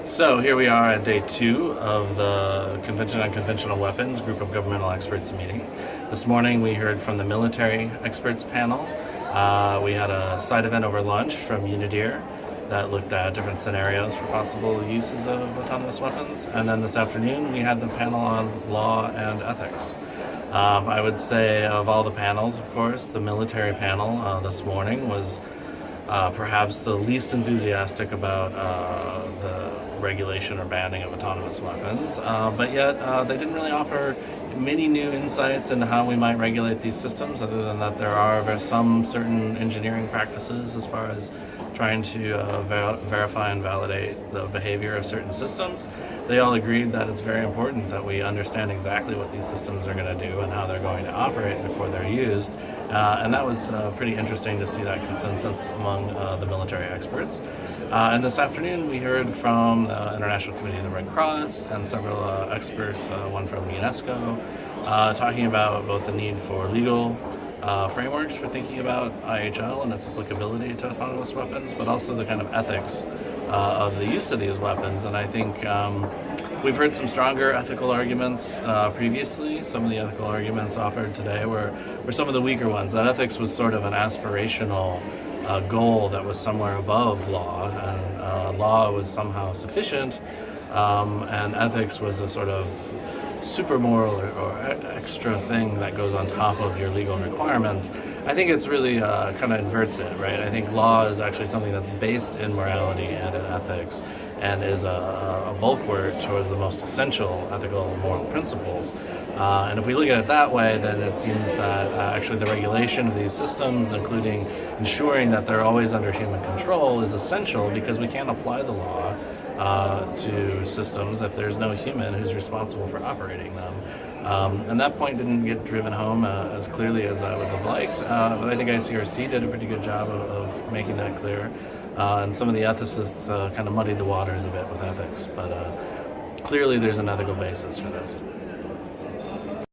So here we are at day 2 of the Convention on Conventional Weapons group of governmental experts meeting. This morning we heard from the military experts panel. We had a side event over lunch from Unidir that looked at different scenarios for possible uses of autonomous weapons. And then this afternoon we had the panel on law and ethics. I would say of all the panels, of course, the military panel this morning was perhaps the least enthusiastic about the regulation or banning of autonomous weapons, but yet they didn't really offer many new insights into how we might regulate these systems, other than that there are some certain engineering practices as far as trying to verify and validate the behavior of certain systems. They all agreed that it's very important that we understand exactly what these systems are going to do and how they're going to operate before they're used. And that was pretty interesting to see that consensus among the military experts. And this afternoon we heard from the International Committee of the Red Cross and several experts, one from UNESCO, talking about both the need for legal frameworks for thinking about IHL and its applicability to autonomous weapons, but also the kind of ethics of the use of these weapons. And I think we've heard some stronger ethical arguments previously. Some of the ethical arguments offered today were some of the weaker ones. That ethics was sort of an aspirational goal that was somewhere above law, and law was somehow sufficient, and ethics was a sort of super moral or extra thing that goes on top of your legal requirements. I think it's really kind of inverts it, right? I think law is actually something that's based in morality and in ethics, and is a bulwark towards the most essential ethical and moral principles. And if we look at it that way, then it seems that actually the regulation of these systems, including ensuring that they're always under human control, is essential, because we can't apply the law to systems if there's no human who's responsible for operating them. And that point didn't get driven home as clearly as I would have liked, but I think ICRC did a pretty good job of making that clear. And some of the ethicists kind of muddied the waters a bit with ethics, but clearly there's an ethical basis for this.